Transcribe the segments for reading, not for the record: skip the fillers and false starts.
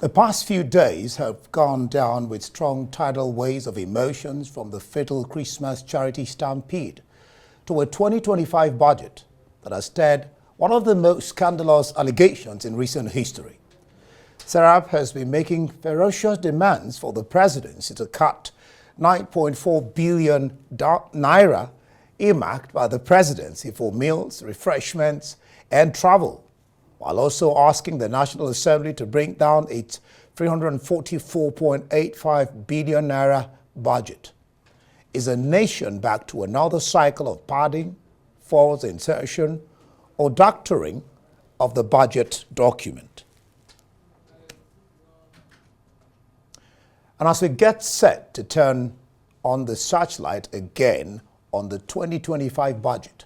The past few days have gone down with strong tidal waves of emotions from the fatal Christmas charity stampede to a 2025 budget that has stirred one of the most scandalous allegations in recent history. Serap has been making ferocious demands for the presidency to cut 9.4 billion naira earmarked by the presidency for meals, refreshments, and travel, while also asking the National Assembly to bring down its 344.85 billion naira budget. Is a nation back to another cycle of padding, false insertion, or doctoring of the budget document? And as we get set to turn on the searchlight again on the 2025 budget,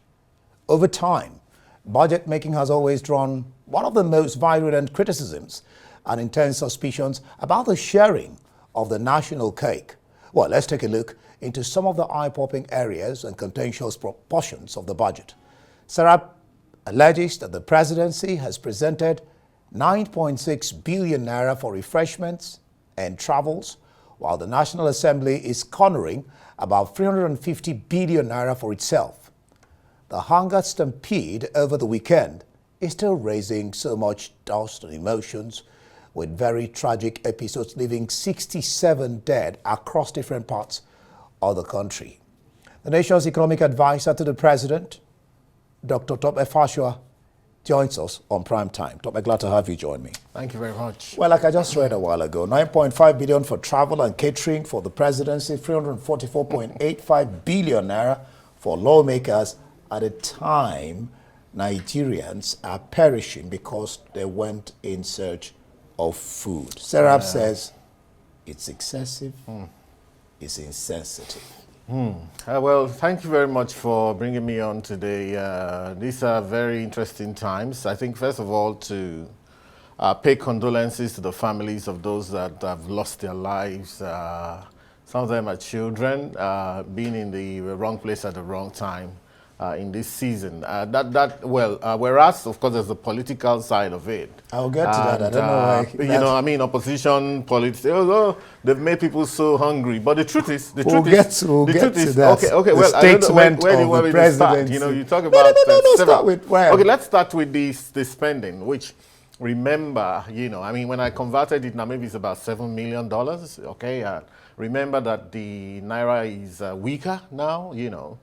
over time, budget making has always drawn one of the most virulent criticisms and intense suspicions about the sharing of the national cake. Well, let's take a look into some of the eye-popping areas and contentious proportions of the budget. Serap alleges that the presidency has presented 9.6 billion naira for refreshments and travels, while the National Assembly is cornering about 350 billion naira for itself. The hunger stampede over the weekend is still raising so much dust and emotions, with very tragic episodes leaving 67 dead across different parts of the country. The nation's economic advisor to the president, Dr. Tope Fasua, joins us on Prime Time. Tope, glad to have you join me. Thank you very much. Well, like I just read a while ago, 9.5 billion for travel and catering for the presidency, 344.85 billion naira for lawmakers at a time Nigerians are perishing because they went in search of food. Serap says it's excessive, it's insensitive. Well, thank you very much for bringing me on today. These are very interesting times. I think, first of all, to pay condolences to the families of those that have lost their lives. Some of them are children, being in the wrong place at the wrong time in this season. Whereas, of course, there's the political side of it. I'll get to that. I don't know why. Opposition politics. Oh, they've made people so hungry. But the truth is, we'll get to that. Okay. Well, statement where do you want me to start? You talk about start with where? Okay, let's start with the spending, which. Remember, when I converted it now, maybe it's about $7 million. Okay, remember that the Naira is weaker now, even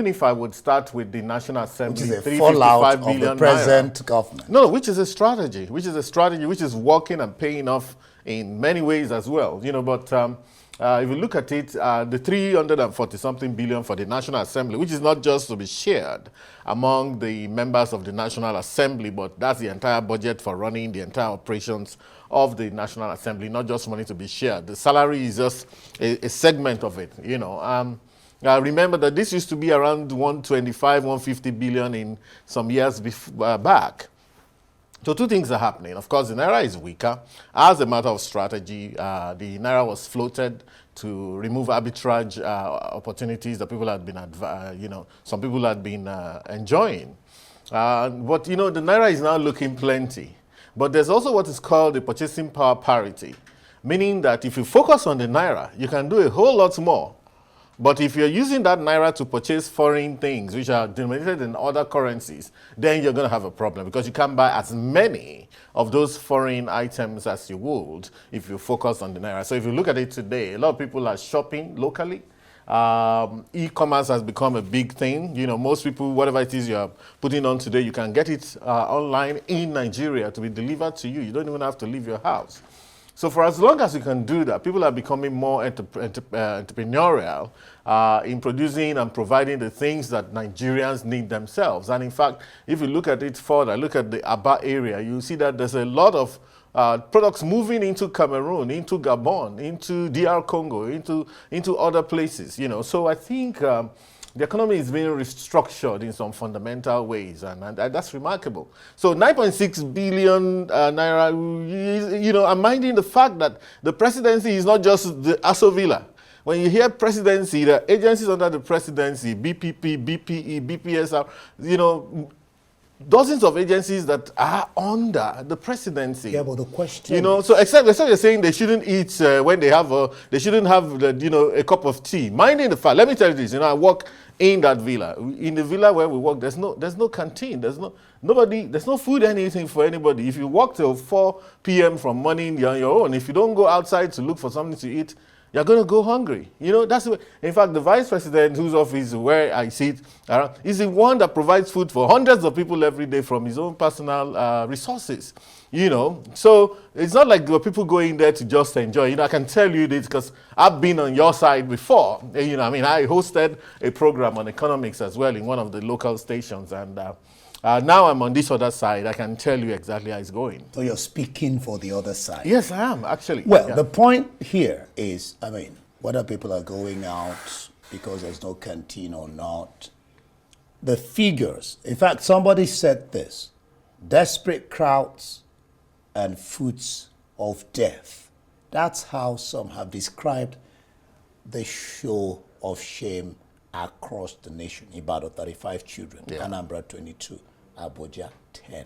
if I would start with the National Assembly, which is a fallout of the present Naira, government. No, which is a strategy which is working and paying off in many ways as well. But if you look at it, the 340-something billion for the National Assembly, which is not just to be shared among the members of the National Assembly, but that's the entire budget for running the entire operations of the National Assembly, not just money to be shared. The salary is just a segment of it, remember that this used to be around 125, 150 billion in some years back. So two things are happening. Of course, the Naira is weaker. As a matter of strategy, the Naira was floated to remove arbitrage opportunities that people had been, some people had been enjoying. But, the Naira is now looking plenty. But there's also what is called the purchasing power parity, meaning that if you focus on the Naira, you can do a whole lot more. But if you're using that Naira to purchase foreign things, which are denominated in other currencies, then you're going to have a problem because you can't buy as many of those foreign items as you would if you focus on the Naira. So if you look at it today, a lot of people are shopping locally. E-commerce has become a big thing. Most people, whatever it is you're putting on today, you can get it online in Nigeria to be delivered to you. You don't even have to leave your house. So for as long as you can do that, people are becoming more entrepreneurial in producing and providing the things that Nigerians need themselves. And in fact, if you look at it further, look at the Aba area, you see that there's a lot of products moving into Cameroon, into Gabon, into DR Congo, into other places. So I think the economy is being restructured in some fundamental ways, and that's remarkable. So 9.6 billion naira, I'm minding the fact that the presidency is not just the Aso Villa. When you hear presidency, the agencies under the presidency, BPP, BPE, BPSR, dozens of agencies that are under the presidency. Yeah, but the question, you know, so except you're saying they shouldn't eat when they shouldn't have a cup of tea. Minding the fact, let me tell you this, I work in that villa. In the villa where we work, there's no canteen, there's no food, anything for anybody. If you work till 4 p.m. from morning, you're on your own. If you don't go outside to look for something to eat, you're going to go hungry. That's the way. In fact, the vice president, whose office where I sit, is the one that provides food for hundreds of people every day from his own personal resources. So it's not like there were people going there to just enjoy. I can tell you this because I've been on your side before. I hosted a program on economics as well in one of the local stations, and now I'm on this other side. I can tell you exactly how it's going. So you're speaking for the other side? Yes, I am, actually. Well, the point here is, whether people are going out because there's no canteen or not, the figures. In fact, somebody said this: desperate crowds and foods of death. That's how some have described the show of shame across the nation. Ibadan, 35 children. Anambra, 22. Abuja, 10.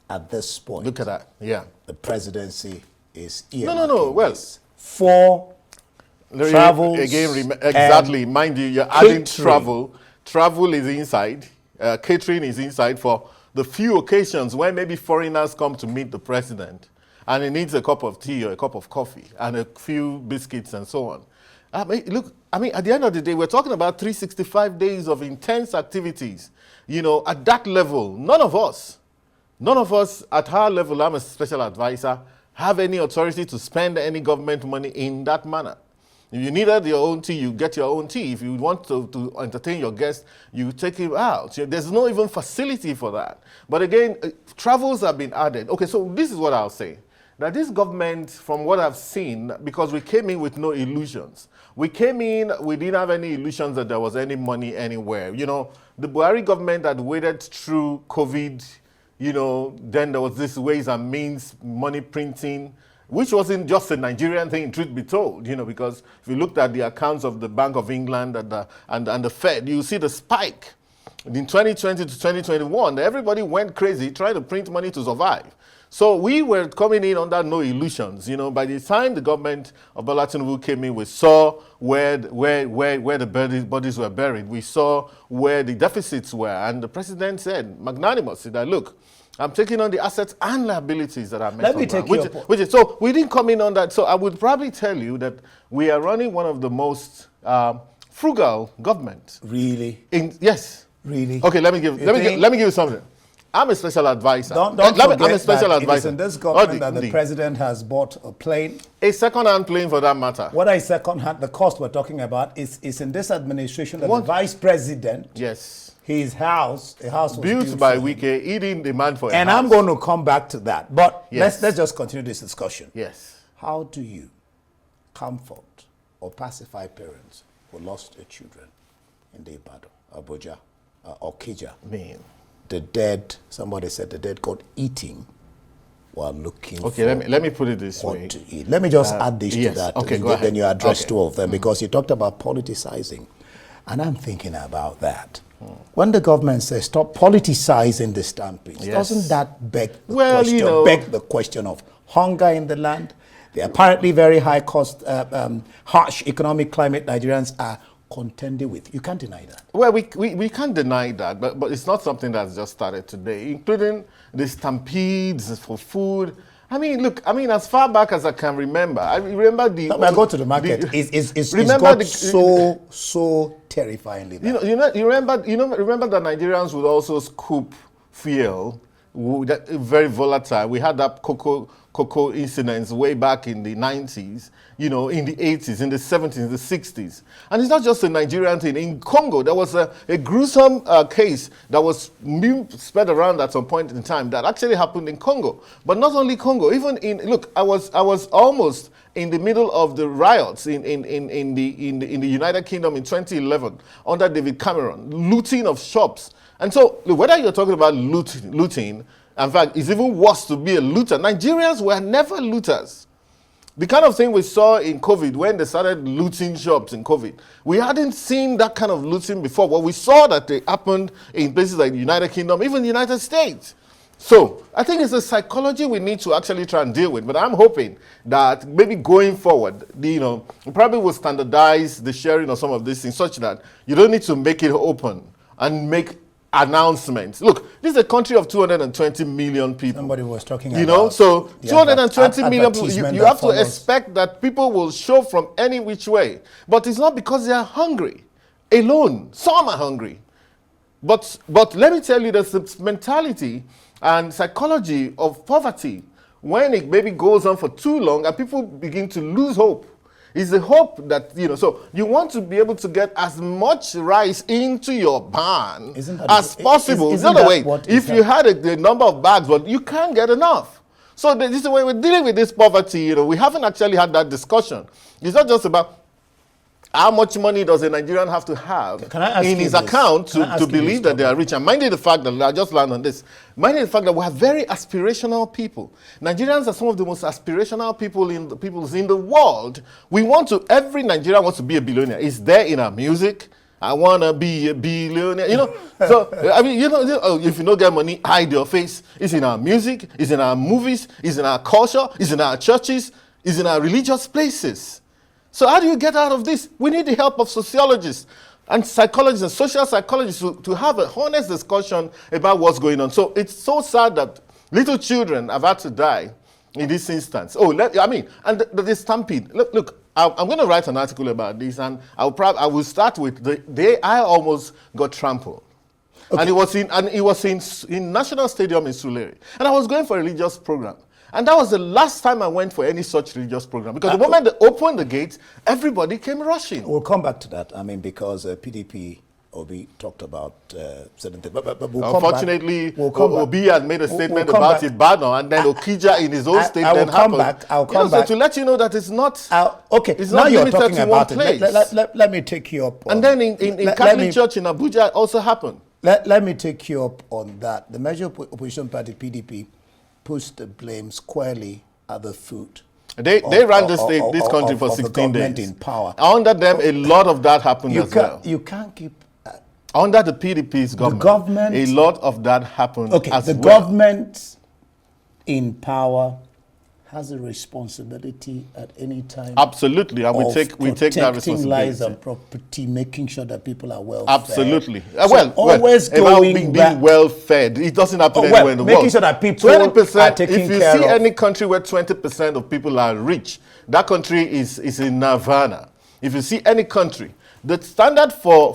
At this point, look at that. Yeah. The presidency is No. Well, for travels. Again, exactly. Mind you, you're adding travel. Travel is inside. Catering is inside for the few occasions when maybe foreigners come to meet the president and he needs a cup of tea or a cup of coffee and a few biscuits and so on. Look, at the end of the day, we're talking about 365 days of intense activities. At that level, none of us at our level, I'm a special advisor, have any authority to spend any government money in that manner. If you needed your own tea, you get your own tea. If you want to entertain your guests, you take him out. There's no even facility for that. But again, travels have been added. Okay, so this is what I'll say. That this government, from what I've seen, because we came in with no illusions. We came in, we didn't have any illusions that there was any money anywhere. The Buhari government had waded through COVID, then there was this ways and means money printing, which wasn't just a Nigerian thing, truth be told, because if you looked at the accounts of the Bank of England and the Fed, you see the spike. In 2020 to 2021, everybody went crazy trying to print money to survive. So we were coming in under no illusions. By the time the government of Bola Tinubu came in, we saw where the bodies were buried. We saw where the deficits were. And the president said, magnanimously, that look, I'm taking on the assets and liabilities that are meant. Let me take your point. So we didn't come in on that. So I would probably tell you that we are running one of the most frugal governments. Really? Yes. Really? Okay, let me give you something. I'm a special advisor. Don't forget I'm a special that advisor. It is in this government that the president has bought a plane. A second-hand plane for that matter. What is second-hand? The cost we're talking about is in this administration that the vice president, yes, his house, a house was built by Wike, eating demand for a and house. I'm going to come back to that. But yes, let's just continue this discussion. Yes. How do you comfort or pacify parents who lost their children in the Ibadan, Abuja, or Kija? The dead, somebody said the dead got eating while looking for let me put it this way. To eat. Let me just add this to that. Okay, go ahead. Then you address two of them because you talked about politicizing. And I'm thinking about that. When the government says stop politicizing the stampings, doesn't that beg the question of hunger in the land? The apparently very high cost, harsh economic climate Nigerians are contending with. You can't deny that. Well, we can't deny that, but it's not something that's just started today, including the stampedes for food. Look, as far back as I can remember, I remember the... When I go to the market, it's got so terrifyingly bad. You remember that Nigerians would also scoop fuel, very volatile. We had that cocoa incidents way back in the 90s, in the 80s, in the 70s, in the 60s. And it's not just a Nigerian thing. In Congo, there was a gruesome case that was spread around at some point in time that actually happened in Congo. But not only Congo, even I was almost in the middle of the riots in the United Kingdom in 2011 under David Cameron, looting of shops. And so whether you're talking about looting, in fact, it's even worse to be a looter. Nigerians were never looters. The kind of thing we saw in COVID when they started looting shops in COVID. We hadn't seen that kind of looting before, but we saw that it happened in places like the United Kingdom, even the United States. So I think it's a psychology we need to actually try and deal with. But I'm hoping that maybe going forward, we probably will standardize the sharing of some of these things such that you don't need to make it open and make announcements. Look, this is a country of 220 million people. Somebody was talking about, so 220 million people, you have to expect that people will show from any which way. But it's not because they are hungry alone. Some are hungry. But let me tell you, there's a mentality and psychology of poverty when it maybe goes on for too long and people begin to lose hope. It's the hope that, so you want to be able to get as much rice into your barn as possible. It's not a way. If you had the number of bags, but you can't get enough. So this is the way we're dealing with this poverty. We haven't actually had that discussion. It's not just about how much money does a Nigerian have to have in his account to believe that they are rich? And minding the fact that, I just learned on this, minding the fact that we have very aspirational people. Nigerians are some of the most aspirational people in the world. Every Nigerian wants to be a billionaire. It's there in our music. I want to be a billionaire. So, if you don't get money, hide your face. It's in our music, it's in our movies, it's in our culture, it's in our churches, it's in our religious places. So how do you get out of this? We need the help of sociologists and psychologists and social psychologists to have a honest discussion about what's going on. So it's so sad that little children have had to die in this instance. And the stampede. Look, I'm going to write an article about this, and I will start with the day I almost got trampled. Okay. And it was in National Stadium in Surulere. And I was going for a religious program. And that was the last time I went for any such religious program. Because the moment they opened the gates, everybody came rushing. We'll come back to that. Because PDP, Obi talked about certain things. But we'll unfortunately, Obi had made a statement about Ibadan, and then Okija in his own state then happened. I'll come back. So to let you know that it's not it's now not you're talking about it. Let me take you up on, and then in Catholic Church in Abuja, it also happened. Let me take you up on that. The major opposition party, PDP, pushed the blame squarely at the foot. They ran this country for 16 days. In power. Under them, a lot of that happened as well. You can't keep... Under the PDP's government, a lot of that happened as well. The government in power has a responsibility at any time. Absolutely, and we take that responsibility. Lives and property, making sure that people are well Absolutely. fed. Being well fed. It doesn't happen anywhere in the world. Making sure that people are taken care of. If you see any country where 20% of people are rich, that country is in nirvana. If you see any country, the standard for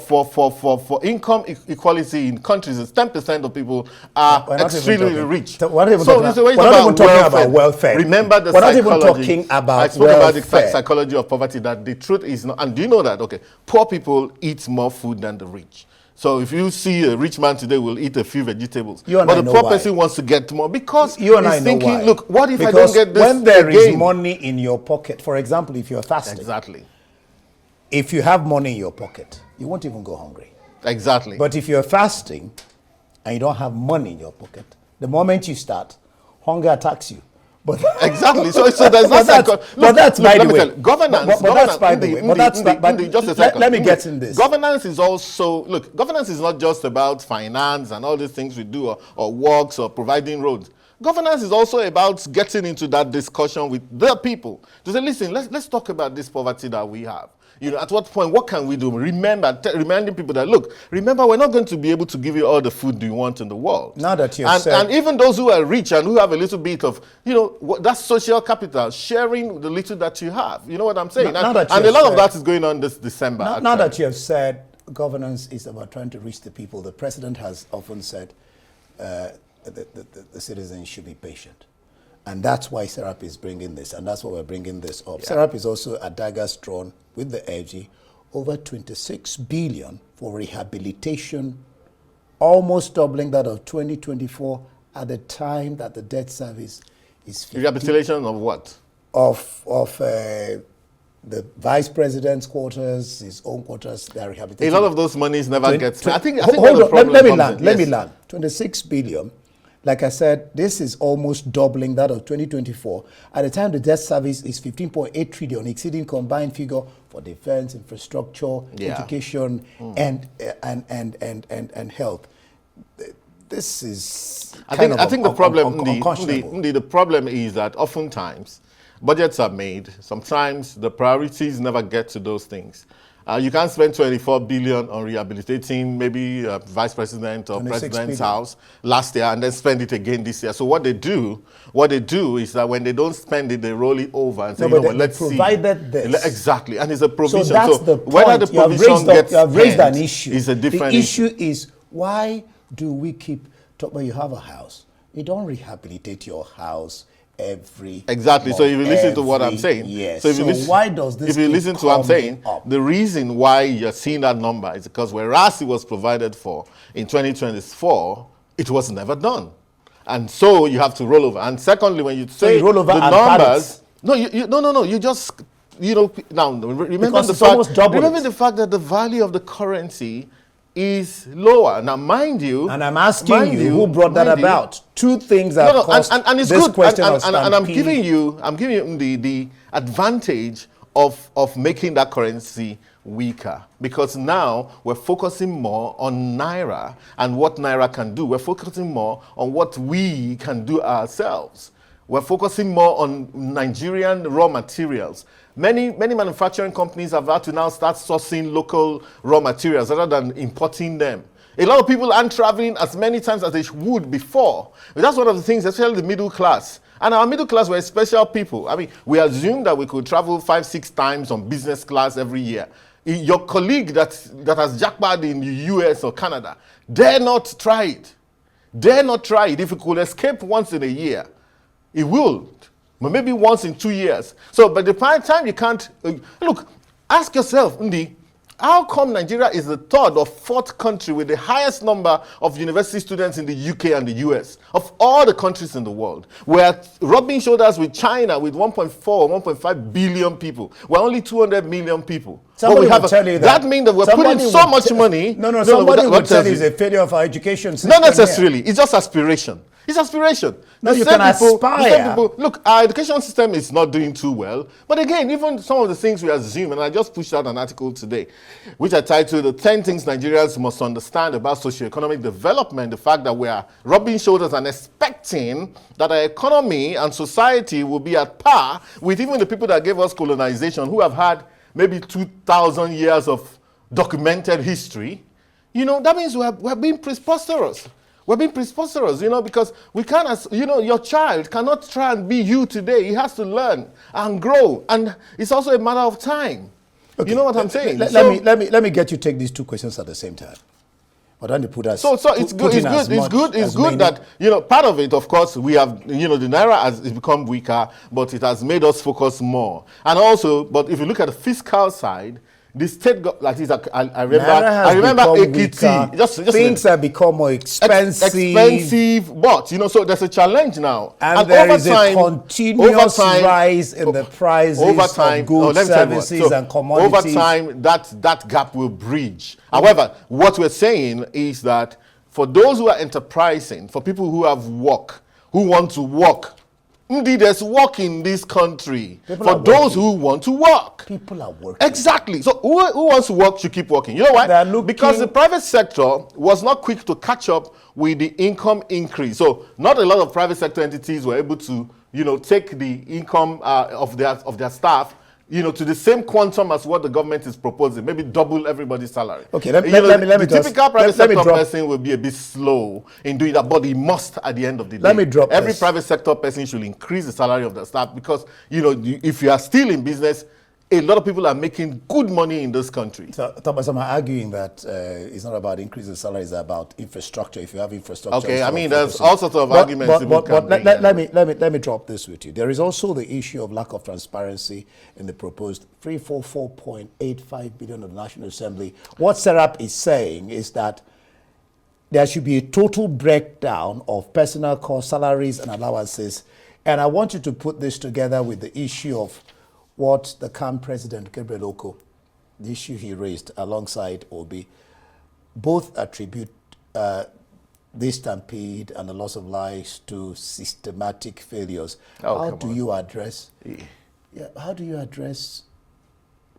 income equality in countries is 10% of people are extremely rich. We're not even talking about welfare. Remember the psychology. We're not even talking about I spoke about the psychology of poverty, that the truth is not, and do you know that, poor people eat more food than the rich. So if you see a rich man today will eat a few vegetables, but the poor person wants to get more because he's thinking, look, what if I don't get this when there is money in your pocket, for example, if you're fasting. Exactly. If you have money in your pocket, you won't even go hungry. Exactly. But if you're fasting and you don't have money in your pocket, the moment you start, hunger attacks you. But exactly. So there's no that's by the way. Governance. That's by the way. Just a second. Let me get in this. Governance is also governance is not just about finance and all these things we do or works or providing roads. Governance is also about getting into that discussion with the people to say, listen, let's talk about this poverty that we have. At what point, what can we do? Reminding people that, look, remember, we're not going to be able to give you all the food you want in the world. Now that you've and even those who are rich and who have a little bit of, that's social capital, sharing the little that you have. You know what I'm saying? And a lot of that is going on this December. Now that you have said governance is about trying to reach the people, the president has often said the citizens should be patient. And that's why SERAP is bringing this, and that's why we're bringing this up. Yeah. SERAP is also at daggers drawn with the AG, over 26 billion for rehabilitation, almost doubling that of 2024 at the time that the debt service is 50. Rehabilitation of what? Of the vice president's quarters, his own quarters, their rehabilitation. A lot of those monies never get spent. I think hold on, let me land. 26 billion. Like I said, this is almost doubling that of 2024. At the time, the debt service is 15.8 trillion, exceeding combined figure for defense, infrastructure, education, and health. This is I think the problem, the problem is that oftentimes budgets are made. Sometimes the priorities never get to those things. You can't spend 24 billion on rehabilitating maybe vice president or president's house last year and then spend it again this year. So what they do is that when they don't spend it, they roll it over and say, let's see. This. Exactly, and it's a provision. So that's the point. Whether the provision gets you have raised an issue. Is a different issue. The issue is, why do we keep, when you have a house, you don't rehabilitate your house every exactly month, so if you listen to what I'm saying, yes. So if you listen, why does this if you listen to what I'm saying, up? The reason why you're seeing that number is because whereas it was provided for in 2024, it was never done, and so you have to roll over. And secondly, when you say roll over the numbers, no, you just now remember the fact that the value of the currency is lower. Now, mind you, and I'm asking you, who brought that about? Two things that caused it's this good. question of and I'm giving you the advantage of making that currency weaker, because now we're focusing more on Naira and what Naira can do. We're focusing more on what we can do ourselves. We're focusing more on Nigerian raw materials. Many manufacturing companies have had to now start sourcing local raw materials rather than importing them. A lot of people aren't traveling as many times as they would before. But that's one of the things, especially the middle class. And our middle class were special people. I mean, we assumed that we could travel 5-6 times on business class every year. Your colleague that has jackpot in the US or Canada, dare not try it. Dare not try it. If it could escape once in a year, it will, but maybe once in 2 years. So by the time you can't, look, ask yourself, Ndi, how come Nigeria is the third or fourth country with the highest number of university students in the UK and the US of all the countries in the world? We're rubbing shoulders with China with 1.4, 1.5 billion people. We're only 200 million people. Somebody will tell you that. That means that we're putting so much money. Somebody will tell you it's a failure of our education system. Not necessarily. It's just aspiration. It's aspiration. No, you can aspire. Look, our education system is not doing too well. But again, even some of the things we assume, and I just pushed out an article today, which I titled, "The 10 Things Nigerians Must Understand About Socioeconomic Development," the fact that we are rubbing shoulders and expecting that our economy and society will be at par with even the people that gave us colonization, who have had maybe 2,000 years of documented history. That means we're being preposterous. We're being preposterous, because we can't, your child cannot try and be you today. He has to learn and grow. And it's also a matter of time. Okay. You know what I'm saying? Let me get you take these two questions at the same time. But then put us. So it's good that, part of it, of course, we have, the Naira has become weaker, but it has made us focus more. And also, but if you look at the fiscal side, the state I remember Ekiti. Things have become more expensive. But so there's a challenge now. And there is a continuous rise in the prices of goods, services, and commodities. Over time, that gap will bridge. However, what we're saying is that for those who are enterprising, for people who have work, who want to work, indeed, there's work in this country for those who want to work. People are working. Exactly. So who wants to work should keep working. You know why? Because the private sector was not quick to catch up with the income increase. So not a lot of private sector entities were able to, take the income of their staff, to the same quantum as what the government is proposing, maybe double everybody's salary. Okay, let me typical private sector person will be a bit slow in doing that, but he must at the end of the day. Every private sector person should increase the salary of the staff, because, if you are still in business, a lot of people are making good money in this country. So, Thomas, I'm arguing that it's not about increasing salaries, it's about infrastructure. If you have infrastructure, okay. I mean, there's all sorts of arguments. But let me drop this with you. There is also the issue of lack of transparency in the proposed 344.85 billion of the National Assembly. What Serap is saying is that there should be a total breakdown of personal cost, salaries, and allowances. And I want you to put this together with the issue of what the CAM president, Gabriel Oko, the issue he raised alongside Obi, both attribute this stampede and the loss of lives to systematic failures. Oh, how come do on. you address? Yeah. Yeah, how do you address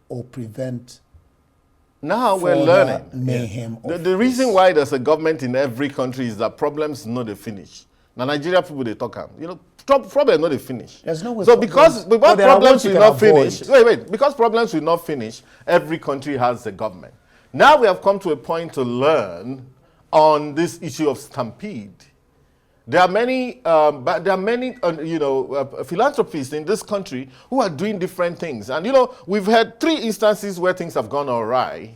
or prevent Now we're further learning. mayhem? The of reason this? why there's a government in every country is that problems not they finish. Now Nigeria people they talk am. You know, problems not they finish. There's no way So problems- because but there are problems ones you will can not finish. avoid. Wait. Because problems will not finish, every country has a government. Now we have come to a point to learn on this issue of stampede. There are many, philanthropists in this country who are doing different things. And, we've had 3 instances where things have gone awry.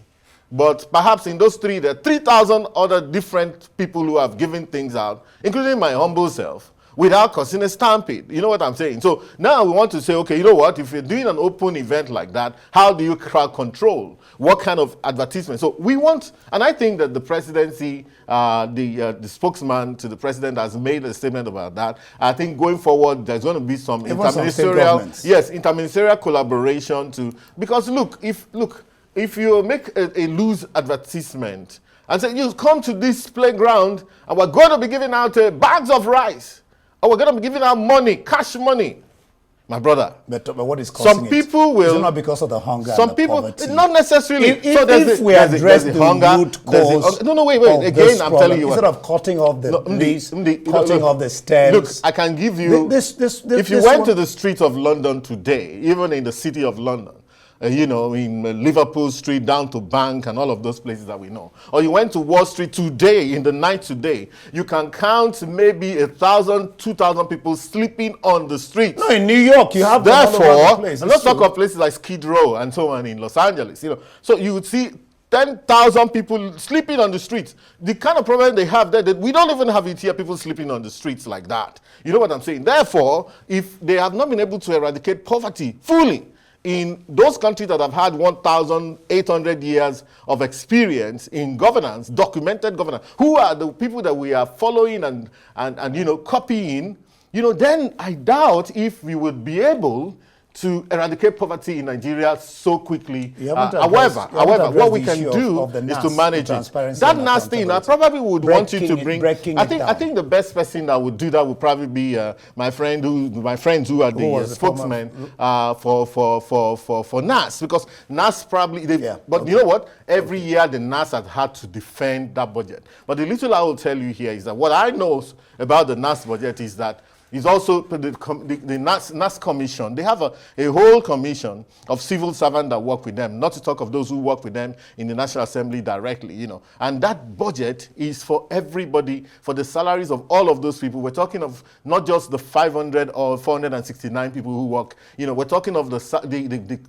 But perhaps in those 3, there are 3,000 other different people who have given things out, including my humble self, without causing a stampede. You know what I'm saying? So now we want to say, okay, you know what? If you're doing an open event like that, how do you crowd control? What kind of advertisement? So we want, and I think that the presidency, the spokesman to the president has made a statement about that. I think going forward, there's going to be some interministerial collaboration because if you make a loose advertisement and say, you come to this playground and we're going to be giving out bags of rice, or we're going to be giving out money, cash money, my brother. But what is causing some people will. Is it not because of the hunger some and the people, poverty? not necessarily. If we address the root cause, wait. Again, I'm telling you, instead of cutting off the leaves, cutting off the stems. Look, I can give you. If you went to the streets of London today, even in the city of London, in Liverpool Street down to Bank and all of those places that we know. Or you went to Wall Street today, in the night today, you can count maybe 1,000, 2,000 people sleeping on the streets. No, in New York, you have them all over the place. And let's talk of places like Skid Row and so on in Los Angeles. So you would see 10,000 people sleeping on the streets. The kind of problem they have there, that we don't even have it here, people sleeping on the streets like that. You know what I'm saying? Therefore, if they have not been able to eradicate poverty fully, in those countries that have had 1,800 years of experience in governance, documented governance, who are the people that we are following and copying, then I doubt if we would be able to eradicate poverty in Nigeria so quickly. However, what we can do is to manage it. That NAS thing, I probably would want you to bring. I think the best person that would do that would probably be my friends who are the spokesmen for NAS, because NAS probably. But you know what? Every year the NAS has had to defend that budget. But the little I will tell you here is that what I know about the NAS budget is that. Is also the NAS commission. They have a whole commission of civil servants that work with them, not to talk of those who work with them in the National Assembly directly, And that budget is for everybody, for the salaries of all of those people. We're talking of not just the 500 or 469 people who work, we're talking of the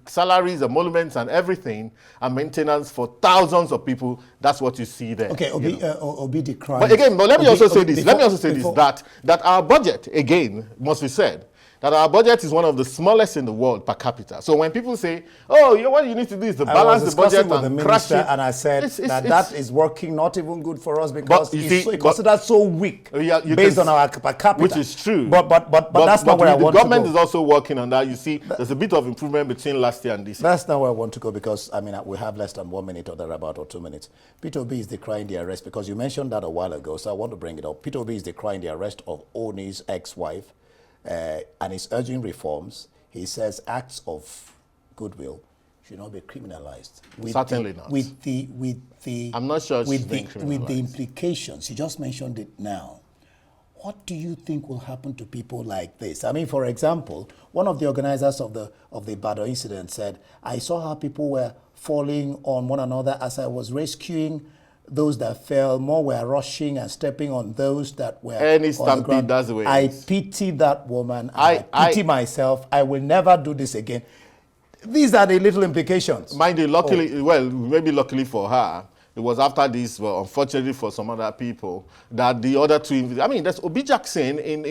salaries, emoluments and everything, and maintenance for thousands of people. That's what you see there. Okay, Obi decrying. But let me also say this, that our budget, again, must be said, that our budget is one of the smallest in the world per capita. So when people say, what you need to do is to balance the budget and crash it. And I said that is working not even good for us because it's considered so weak based on our per capita. Which is true. But that's not where I want to go. The government is also working on that. You see, there's a bit of improvement between last year and this year. That's not where I want to go because, we have less than 1 minute or thereabout or 2 minutes. Peter Obi is decrying the arrest because you mentioned that a while ago, so I want to bring it up. Peter Obi is decrying the arrest of Oni's ex-wife. And is urging reforms. He says acts of goodwill should not be criminalized. Certainly not. I'm not sure with the implications. You just mentioned it now. What do you think will happen to people like this? For example, one of the organizers of the Bado incident said, I saw how people were falling on one another as I was rescuing those that fell. More were rushing and stepping on those that were any stampede. That's the way I pity that woman. I pity myself. I will never do this again. These are the little implications. Mind you, luckily for her, it was after this, well, unfortunately for some other people, that the other two. There's Obi Jackson in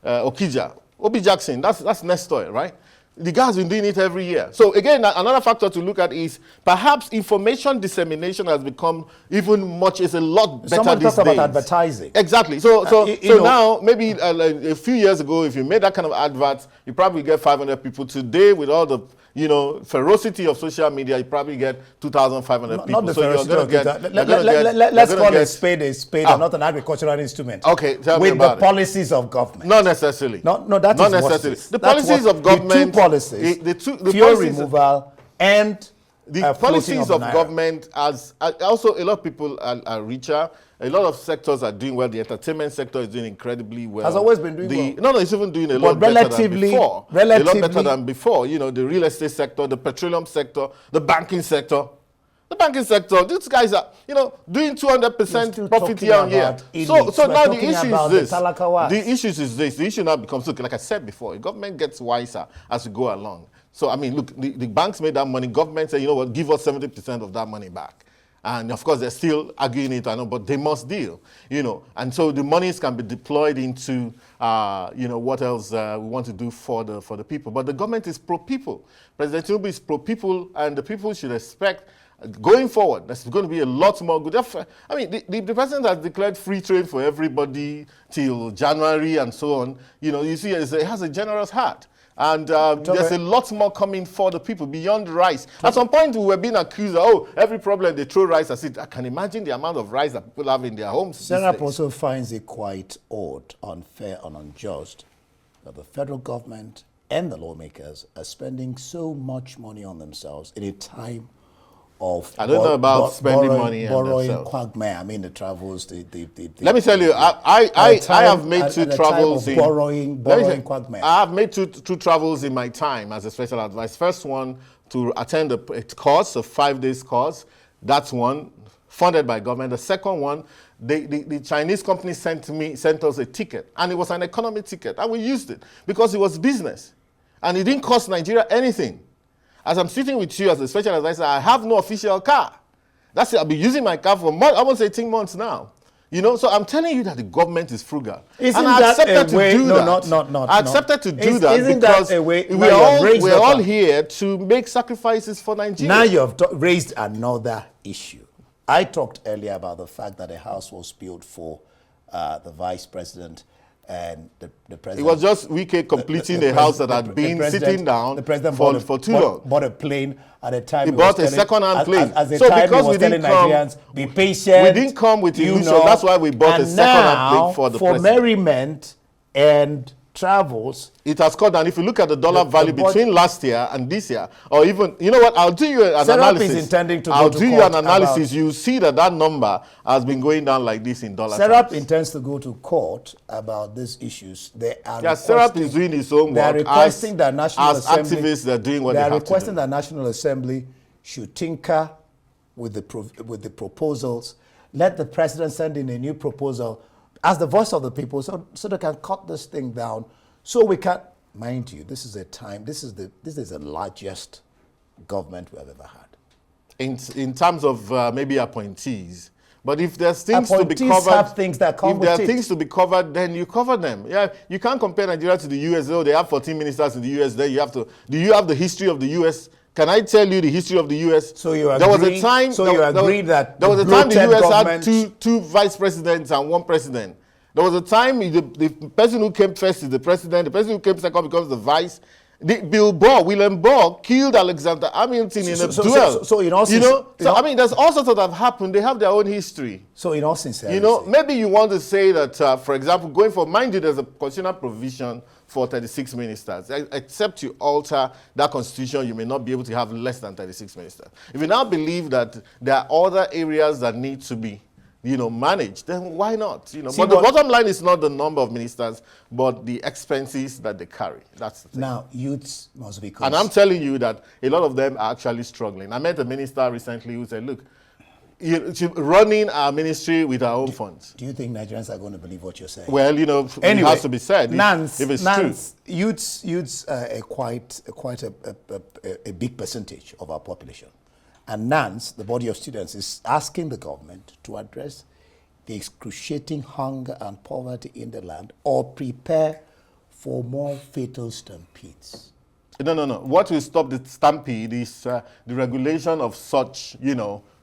Okija. Obi Jackson, that's Nestor, right? The guy's been doing it every year. So again, another factor to look at is perhaps information dissemination has become is a lot better Someone these days. Someone talked about advertising. Exactly. So now, maybe a few years ago, if you made that kind of advert, you probably get 500 people. Today, with all the ferocity of social media, you probably get 2,500 people. Not the so ferocity you're of going to get... Let's call a spade and not an agricultural instrument. Okay, tell me with about the policies of government. Not necessarily. No, that not is necessarily. What the policies of government... The two policies, the fuel policies removal and... The policies of government, as also a lot of people are richer. A lot of sectors are doing well. The entertainment sector is doing incredibly well. Has always been doing well. No, it's even doing a lot better than before. A lot better than before. The real estate sector, the petroleum sector, the banking sector. The banking sector, these guys are, doing 200% profit year on year. So now the issue is this. The issue is this. The issue now becomes, look, like I said before, the government gets wiser as we go along. So, I mean, look, the banks made that money. Government said, you know what, give us 70% of that money back. And, of course, they're still arguing it, I know, but they must deal, And so the monies can be deployed into, what else we want to do for the people. But the government is pro-people. President Tinubu is pro-people, and the people should expect, going forward, there's going to be a lot more good. I mean, the president has declared free trade for everybody till January and so on. You see, it has a generous heart. And there's a lot more coming for the people beyond rice. At some point, we were being accused of, every problem they throw rice at it. I can imagine the amount of rice that people have in their homes. Sarah also finds it quite odd, unfair, and unjust that the federal government and the lawmakers are spending so much money on themselves in a time of I don't know about spending money on borrowing quagmire. I mean, the travels, let me tell you, I have made two travels in borrowing quagmire. I have made two travels in my time as a special advisor. First one to attend a course, a 5-day course. That's one funded by government. The second one, the Chinese company sent us a ticket, and it was an economy ticket, and we used it because it was business, and it didn't cost Nigeria anything. As I'm sitting with you as a special advisor, I have no official car. That's it. I've been using my car for almost 18 months now. So I'm telling you that the government is frugal. Isn't and I accepted to do that. I accepted to do that because we're all here to make sacrifices for Nigeria. Now you have raised another issue. I talked earlier about the fact that a house was built for the vice president and the president. It was just Wike completing the house that had been sitting down for too long. Bought a plane at a time. He bought a second-hand plane. So because we didn't come, Nigerians, be patient. We didn't come with illusion. That's why we bought a second-hand plane for the president. For merriment and travels, it has cut down. If you look at the dollar value between last year and this year, or even, you know what, I'll do you an analysis. Is intending to I'll do you an analysis. You see that number has been going down like this in dollar terms. Intends to go to court about these issues. Serap is doing his own work. They are requesting that National Assembly. Activists, they're doing what they have to do. They are requesting that National Assembly should tinker with the proposals. Let the president send in a new proposal as the voice of the people, so they can cut this thing down, so we can, mind you, this is the largest government we have ever had. In terms of maybe appointees, but if there's things to be covered, have things that come if there are things to be covered, then you cover them. Yeah, you can't compare Nigeria to the US. Oh, they have 14 ministers in the US. Then you have to. Do you have the history of the US? Can I tell you the history of the U.S.? So you agree, there was a time. So you agree that there was a time the U.S. had two vice presidents and one president. There was a time the person who came first is the president. The person who came second becomes the vice. William Borg killed Alexander Hamilton in a duel. So in all I mean, there's all sorts that have happened. They have their own history. So in all sincerity, maybe you want to say that, for example, going for, mind you, there's a constitutional provision for 36 ministers. Except you alter that constitution, you may not be able to have less than 36 ministers. If you now believe that there are other areas that need to be, managed, then why not? But the bottom line is not the number of ministers, but the expenses that they carry. That's the thing. Now, youths must be. And I'm telling you that a lot of them are actually struggling. I met a minister recently who said, look, running our ministry with our own funds. Do you think Nigerians are going to believe what you're saying? Well, anyway, it has to be said. Nance, if it's Nance, true. Youths are quite a big percentage of our population. And Nance, the body of students, is asking the government to address the excruciating hunger and poverty in the land or prepare for more fatal stampedes. No. What will stop the stampede is the regulation of such,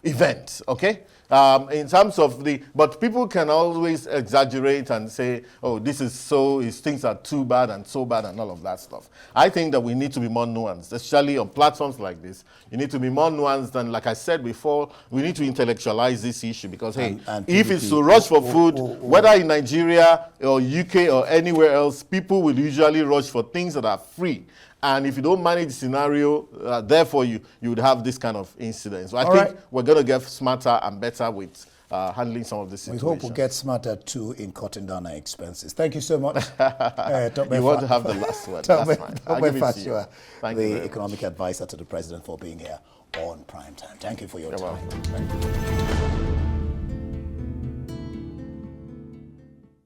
events, okay? in terms of but people can always exaggerate and say, oh, things are too bad and so bad and all of that stuff. I think that we need to be more nuanced, especially on platforms like this. You need to be more nuanced, and like I said before, we need to intellectualize this issue because, hey, if it's to rush for food, whether in Nigeria or UK or anywhere else, people will usually rush for things that are free. And if you don't manage the scenario, therefore you would have this kind of incidents. So I think we're going to get smarter and better with handling some of this situations. We hope we'll get smarter too in cutting down our expenses. Thank you so much. You want to have the last word. That's fine. I'll give it to you. Thank you, the economic advisor to the president, for being here on Prime Time. Thank you for your time. Welcome. Thank you.